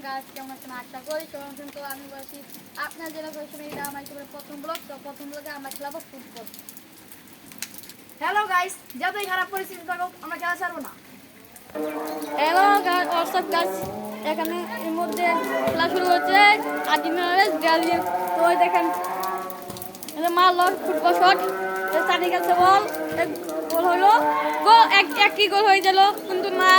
গাছ কেমন আছেন আশা করি তো আমি বলছি আপনার জেলা বলছেন এটা আমার প্রথম ব্লগ, তো প্রথম ব্লগে আমরা খেলাবো ফুটবল। হ্যালো গাইস, যতই খারাপ পরিস্থিতি থাকুক আমরা খেলা ছাড়বো না। হ্যালো হোয়াটসঅ্যাপ গাছ, এখানে এর মধ্যে খেলা শুরু হচ্ছে আর্জেন্টিনার ব্রাজিল। তো ওই দেখেন মারলো ফুটবল শট, চানি গেছে বল, গোল হলো, গোল একই গোল হয়ে গেল কিন্তু না,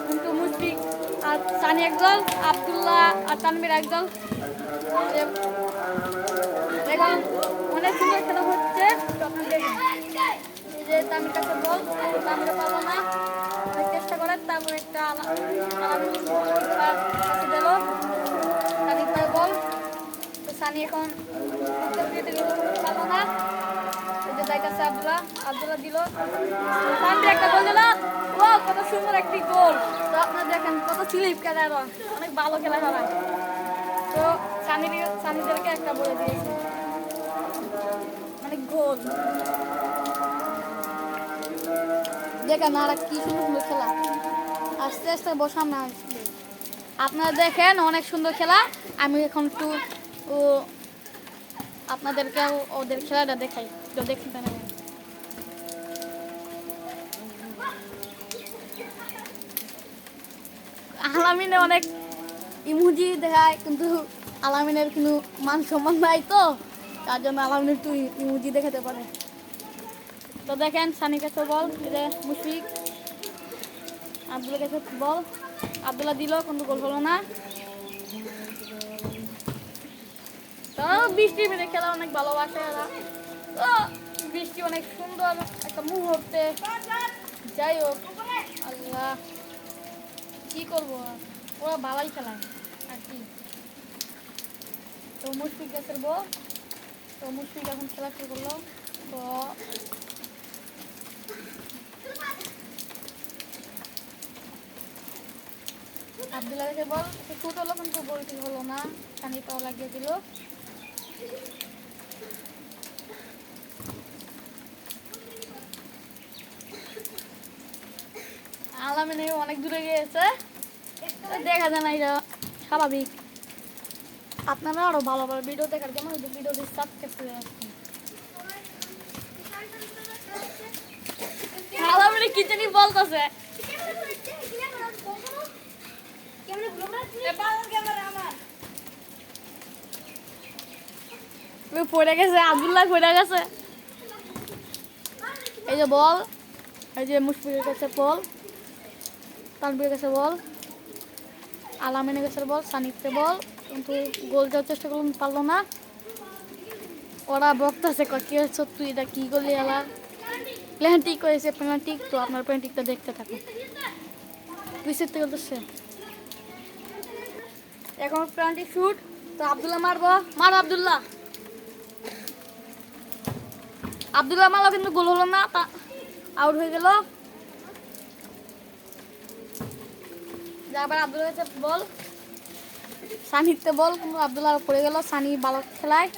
কিন্তু মুশফিক আর সানি এক গোল, আব্দুল্লাহ আর তানভীর এক গোল। এখন অনেক সুন্দর খেলা হচ্ছে, এই যে তানভীর কাছে বল, তানভীর পারলো না, চেষ্টা করে তারপর একটা দিল সানি পায় বল। তো সানি এখন পারলো না, এই যে যাইতেছে আব্দুল্লাহ দিল, তানভীর একটা গোল দিল। ও কত সুন্দর একটি গোল! তো আপনারা দেখেন কত স্লিপ খেলা, অনেক ভালো খেলা হয়। তো সানিদেরকে একটা বলে দিয়েছে মানে গোল। দেখেন আর কি সুন্দর সুন্দর খেলা, আস্তে আস্তে বসাম না আসবে। আপনারা দেখেন অনেক সুন্দর খেলা। আমি এখন একটু আপনাদেরকে ওদের খেলাটা দেখাই, তো দেখতে নেবেন। আলামিনে অনেক ইমোজি দেখায়, কিন্তু আলামিনের কিন্তু মান সম্মান নাই, তো তার জন্য আলামিন একটু ইমোজি দেখাতে পারে। তো দেখেন সানি কাছে বল, মুশফিক আব্দুল্লাহ কাছে বল, আব্দুল্লাহ দিল কিন্তু গোল হলো না। তো বৃষ্টি মেরে খেলা অনেক ভালোবাসে এরা, তো বৃষ্টি অনেক সুন্দর একটা মুহূর্তে। যাই হোক, আল্লাহ কি করবো, ওরা ভালোই খেলায় আর কি। তো মুশফিক গাছের বল, তো মুশফিক এখন খেলা শুরু করলো। তো আব্দুল্লাহ কাছে বল, শুট হলো কিন্তু গোলটি হলো না, পানি পাওয়া লাগিয়ে দিল। আলামিনে অনেক দূরে গিয়েছে, দেখা যায় না, এটা স্বাভাবিক। আপনারা আরো ভালো ভালো ভিডিও দেখার জন্য ভিডিও সাবস্ক্রাইব করে রাখবেন। আলামিনে কি জানি বলতেছে, পড়ে গেছে, আব্দুল্লাহ পড়ে গেছে। এই যে বল, এই যে মুশফিকের কাছে বল, তানভীরের কাছে বল, আলামিনের কাছে বল, সানিতে বল, কিন্তু গোল দেওয়ার চেষ্টা করলাম, পারলো না। ওরা বকতেছে কি হচ্ছে, তুই এটা কি করলি, এলা প্ল্যান্টিক করেছে, প্ল্যান্টিক। তো আপনার প্ল্যান্টিকটা দেখতে থাকুন, পিছের থেকে বলতেছে এখন প্ল্যান্টিক শুট। তো আব্দুল্লাহ মারবো, মার আব্দুল্লাহ, আব্দুল্লাহ মারলো কিন্তু গোল হলো না, আউট হয়ে গেল। আবার আব্দুল্লাহ কাছে বল, সানিতে বল, কিন্তু আব্দুল্লাহ পড়ে গেল। সানি ভালো খেলায়,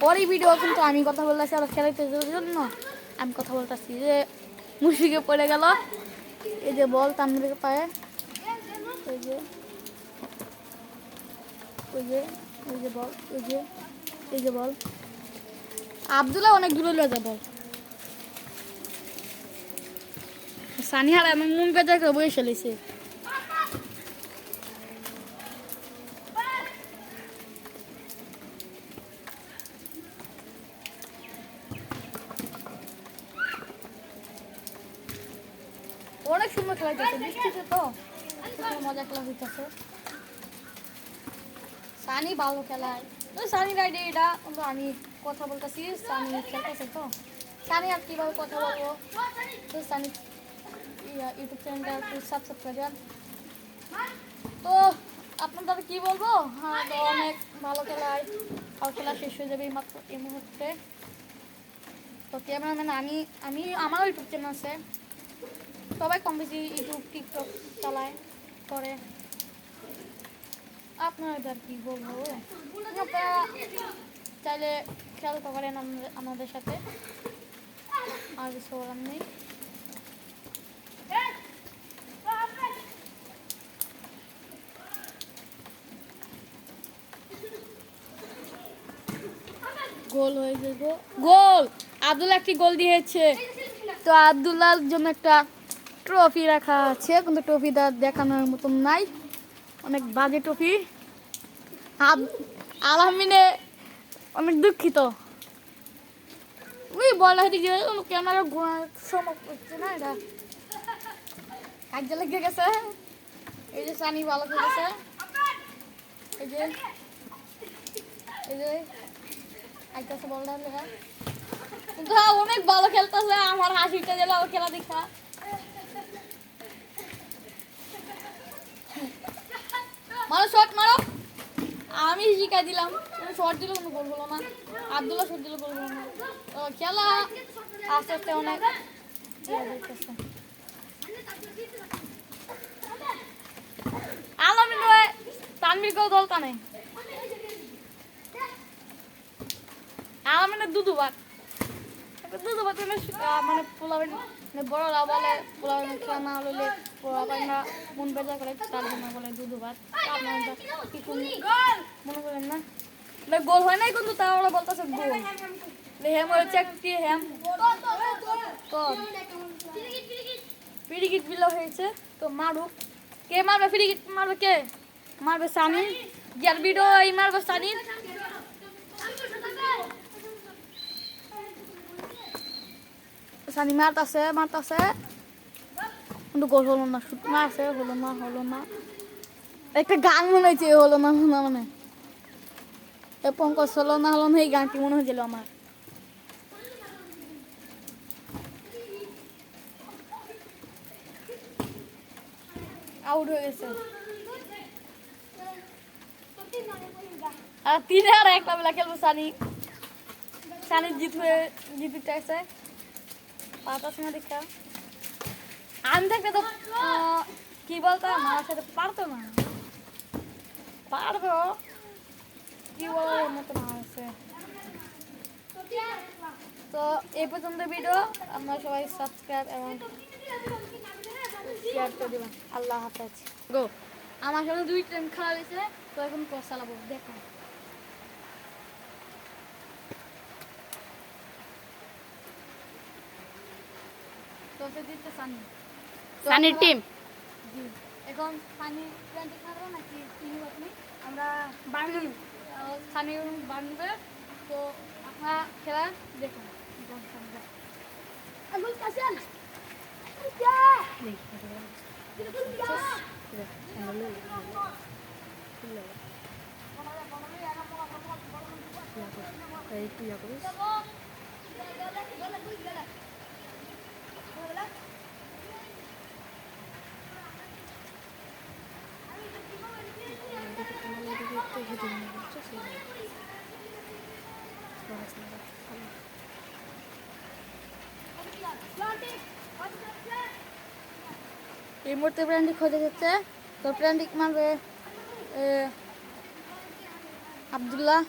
ওরই ভিডিও কিন্তু আমি কথা বলতেছি, আর খেলাইতে জন্য আমি কথা বলতেছি। যে মুশফিকে পড়ে গেল, এই যে বল তানভীরের পায়ে, ওই যে ওই যে ওই যে বল, এই যে বল, আব্দুল্লাহ অনেক দূরে লয়ে যায় বল। সানি হার আমি মন বেজার করে বসে ফেলেছে। অনেক সুন্দর খেলা হইতেছে বৃষ্টিতে, তো মজা খেলা হইতেছে। সানি ভালো খেলায়, তো সানি রাইডে এটা কিন্তু আমি কথা বলতেছি, সানি খেলতেছে। তো সানি আর কীভাবে কথা বলবো, তো সানি ইউটিউব চ্যানেলটা একটু সাবস্ক্রাইব করে দেন। তো আপনাদের কি বলবো, হ্যাঁ তো অনেক ভালো খেলায়, আর খেলা শেষ হয়ে যাবে মাত্র এই মুহূর্তে। তো ক্যামেরাম্যান আমি আমারও ইউটিউব চ্যানেল আছে, সবাই কম বেশি ইউটিউব টিকটক চালায় করে। আপনাদের কি বলবো, আপনারা চাইলে খেলতে পারেন আমাদের সাথে, আর কিছু বলার নেই। গোল হয়েছে গোল। আব্দুল্লাহ একটি গোল দিয়েছে। তো আব্দুল্লাহর জন্য একটা ট্রফি রাখা আছে, কিন্তু ট্রফিটা দেখানোর মতন নাই, অনেক বাজে ট্রফি। আলহামিনে অনেক দুঃখিত। ওই বলা হয়েছে যে ক্যামেরা ঘোরার সময় হচ্ছে না, এটা কাজে লেগে গেছে। এই যে সানি ভালো খেলেছে, এই যে আইতাছে বলটা লেখা, কিন্তু অনেক ভালো খেলতেছে। আমার হাসিটা দিল ওর খেলা দেখা। মারো শট মারো, আমি শিখাই দিলাম। শট দিল কোনো গোল হলো না, আব্দুল্লাহ শট দিল গোল হলো না। খেলা আস্তে আস্তে অনেক আলামিন তানভীরকেও দল টানে। আলামিনের দুবার মানে পোলাবেন, মানে বড়রা বলে পোলাবেন খেলা না হলে পোলাবেনরা মন বেজা করে, তার জন্য বলে দুবার। আপনারা কিছু মনে করেন না, গোল হয় নাই, কিন্তু তারা ওরা বলতেছে গোল। হ্যাম হয়েছে একটি হ্যাম ফ্রিকিট বিল হয়েছে। তো মারুক, কে মারবে ফ্রিকিট? মারবে কে? মারবে সানি। জারবিডো এই মারবে সানি। সানি মারতাছে কিন্তু গোল হলো না। শুট মারছে, হলো না। একটা গান মনে হয়েছে হলো না মানে পঙ্কজ হলো না এই গানটি মনে হয়েছিল আমার। আউট হয়ে গেছে। আর 3-1 বেলা খেলবো। সানি জিতে চাইছে। পাতাস না দেখা আমি দেখতে তো কি বলতো আমার সাথে পারতো না, পারবো কি বলার মতো না আছে। তো এই পর্যন্ত ভিডিও, আমরা সবাই সাবস্ক্রাইব এবং শেয়ার করে দেবেন। আল্লাহ হাফেজ। গো আমার সাথে 2 টাইম খেলা হয়েছে, তো এখন কোর্স চালাবো, দেখো। সানির টিম এখন পানি খাবো নাকি আপনি আমরা বাড়ি স্থানীয় বাড়বে। তো আপনারা খেলা দেখুন। এই মুহূর্তে প্রাণটি খোঁজা যাচ্ছে। তো প্রাণটি মারবে আব্দুল্লাহ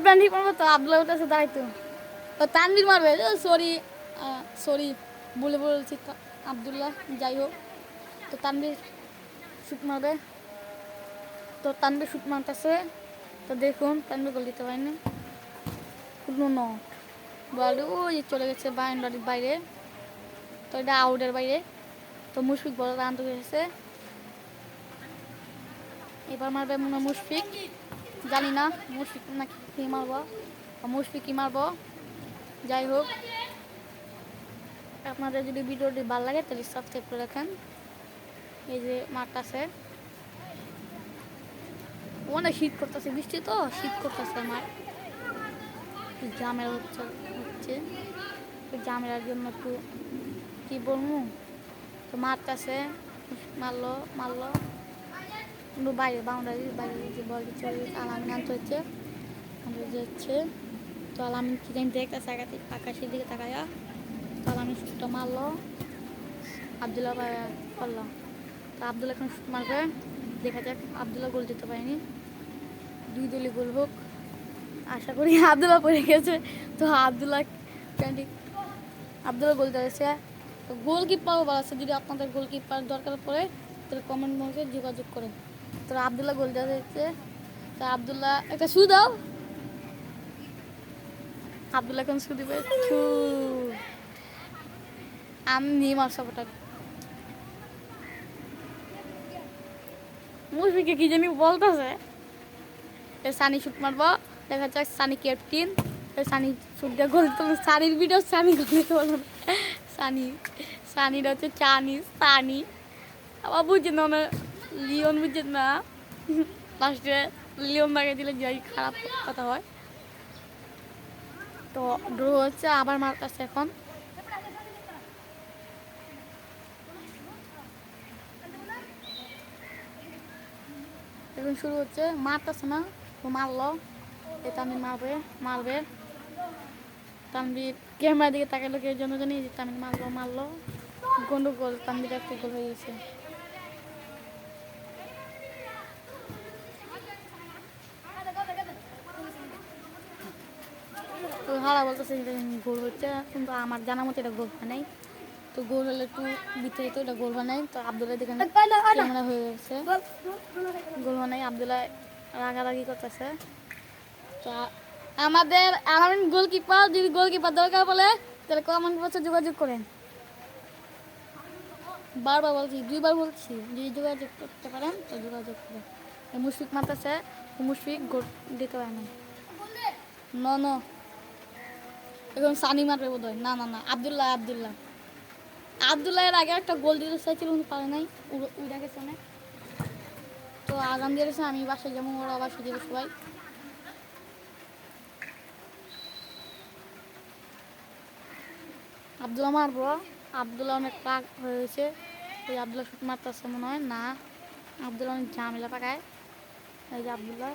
প্রাণটি মারবে। তো আব্দুল্লাহ কাছে দাঁড়াইতো, তো তানভীর মারবে। সরি বলছি আব্দুল্লাহ, যাই হোক। তো তানভীর শুট মারবে। তো তানভীর শুট মারতেছে। তো দেখুন তানভীর গোল দিতে পারেনি, বল ওই চলে গেছে বাউন্ডারির বাইরে। তো এটা আউটের বাইরে। তো মুশফিক বল আনতে গেছে। এবার মারবে মনে মুশফিক, জানি না মুশফিক নাকি কি মারবো, মুশফিকই মারবো। যাই হোক, আপনাদের যদি ভিডিওটি ভালো লাগে তাহলে সাবস্ক্রাইব করে রাখেন। এই যে মারটাছে, অনেক শীত করতেছে, বৃষ্টি তো শীত করতেছে। আমার জামেলা হচ্ছে জামেলার জন্য একটু কি বলবো। তো মারতেছে, মারলো কিন্তু বাইরে বাউন্ডারির বাইরে যে বল চলে গেছে। আলামিন আনতে হচ্ছে। তো আলামিন কি জানি দেখতেছে আকাশের দিকে তাকায়া। তো আলামিন শুটটা মারলো, আব্দুল্লাহ করলো। তো আব্দুল্লাহ এখন শুট মারবে, দেখা যাক। আব্দুল্লাহ গোল দিতে পারেনি, 2 দলই গোল হোক আশা করি। আব্দুল্লাহ পড়ে গেছে। তো আব্দুল্লাহ গোল দিয়েছে। তো গোলকিপারও ভালো আছে, যদি আপনাদের গোলকিপার দরকার পড়ে তাহলে কমেন্ট বক্সে যোগাযোগ করেন। তো আব্দুল্লাহ গোল দিয়েছে। তো আব্দুল্লাহ একটা শু দাও, আব্দুল্লাহ এখন শুধু ছু আমি মার সাপোর্টার মুশফিকে কি জানি বলতেছে সানি শুট মারবো দেখা যাক সানি ক্যাপ্টেন সানি শুট দিয়ে গোল তো সানির ভিডিও সানি গোল দিতে পারবো না সানি সানির হচ্ছে চানি সানি আবার বুঝছেন না ওনার লিওন বুঝছেন না লাস্টে লিওন মাকে দিলে যাই খারাপ কথা হয় তো ড্র হচ্ছে আবার মারতেছে এখন এখন শুরু হচ্ছে মারতেছে না তো মারলো এ তামিল মারবে মারবে তানভীর ক্যামেরার দিকে তাকালো কে জন্য জানি যে তামিল মারলো গন্ডগোল তানভীর একটা গোল হয়ে গেছে তো হারা বলতেছে গোল হচ্ছে কিন্তু আমার জানা মতো এটা গোল হয় নাই তো গোল হলে একটু ভিতরে তো এটা গোল হয় নাই তো আব্দুল্লাহ দেখে ক্যামেরা হয়ে গেছে গোল হয় নাই আব্দুল্লাহ রাগারাগি করতেছে তো আমাদের গোলকিপার যদি গোলকিপার দরকার বলে তাহলে কমেন্ট বক্সে যোগাযোগ করেন বারবার বলছি 2বার বলছি যদি যোগাযোগ করতে পারেন তো যোগাযোগ করেন মুশফিক মারতেছে মুশফিক গোল দিতে পারে না ন এখন সানি মারবে বোধ হয় না আব্দুল্লাহ এর আগে একটা গোল দিতে চাইছিল কিন্তু পারে নাই উড়ে গেছে না তো আগাম দিয়েছে আমি বাসায় যেমন ওরা বাসায় যাবে সবাই আব্দুল্লাহ মারবো আব্দুল্লাহ অনেক রাগ হয়েছে ওই আব্দুল্লাহ শুট মারতেছে মনে হয় না আব্দুল্লাহ অনেক ঝামেলা পাকায় এই যে আব্দুল্লাহ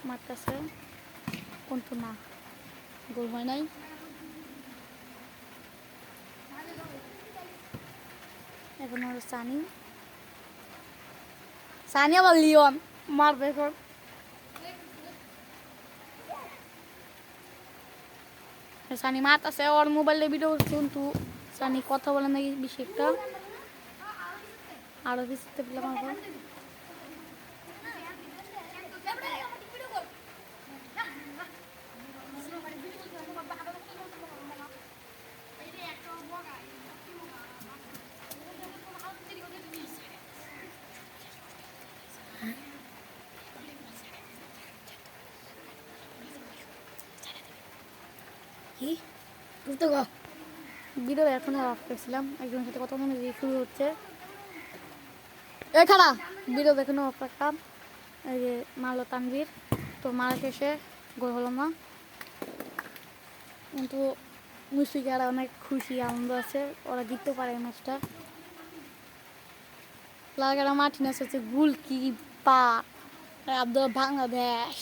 মারতেছে কিন্তু না গোল হয় নাই এখন হলো সানি আবার লিওন মারবে এখন সানি মারতেছে ওর মোবাইলে ভিডিও করছে কিন্তু সানি কথা বলে নাকি বেশি একটা আরো বেশি মারবো কি করতে গো ভিডিও এখনো অফ করেছিলাম একজনের সাথে কথা মনে শুরু হচ্ছে এখানা ভিডিও এখনো অফ রাখতাম এই যে মারলো তানভীর তো মারা শেষে গোল হলো না কিন্তু মুশফিকেরা অনেক খুশি আনন্দ আছে ওরা জিততে পারে এই ম্যাচটা লাগারা মার্টিনেস হচ্ছে গোলকিপার আব্দুল্লাহ বাংলাদেশ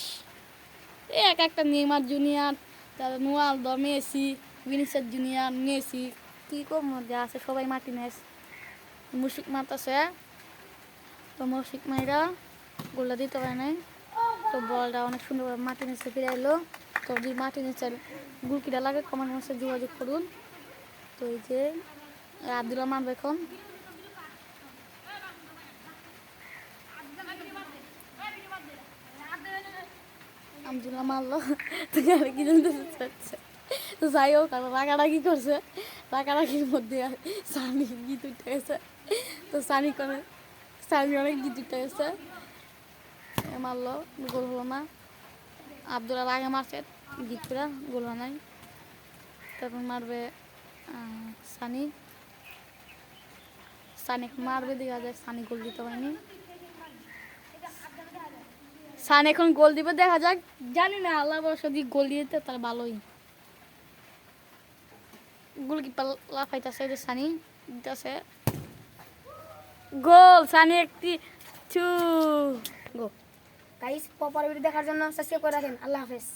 এক একটা নেইমার জুনিয়র তারপর Ronaldo Messi Vinicius junior Messi কী কম মজা আছে সবাই মার্টিনেস মুশফিক মারতেছে তো মুশফিক মাইরা গোলটা দিতে পারে নাই তো বলটা অনেক সুন্দরভাবে মার্টিনেসে ফিরে এলো তো যদি মার্টিনেসের গোলকিটা লাগে কমেন্ট বক্সে যোগাযোগ করুন তো এই যে আব্দুল্লাহ মারবে এখন আব্দুল্লাহ মারলো তো কি জানতে চাচ্ছে তো যাই হোক রাগারাগি করছে রাগারাগির মধ্যে সানি গীত উঠে গেছে তো সানি অনেক গীত উঠে গেছে মারলো গোল হলো না আব্দুল্লাহ আগে মারছে গীত করে গোল হয় নাই তারপর মারবে সানি মারবে দেখা যায় সানি গোল দিতে পারেনি সানি এখন গোল দিবে দেখা যাক জানি না আল্লাহ ভরসা দিয়ে গোল দিয়ে দিতে তার ভালোই গোলকিপার লাফাইতেছে যে সানি দিতেছে গোল সানি একটি গো গাইস পরের ভিডিও দেখার জন্য সাবস্ক্রাইব করে রাখেন আল্লাহ হাফেজ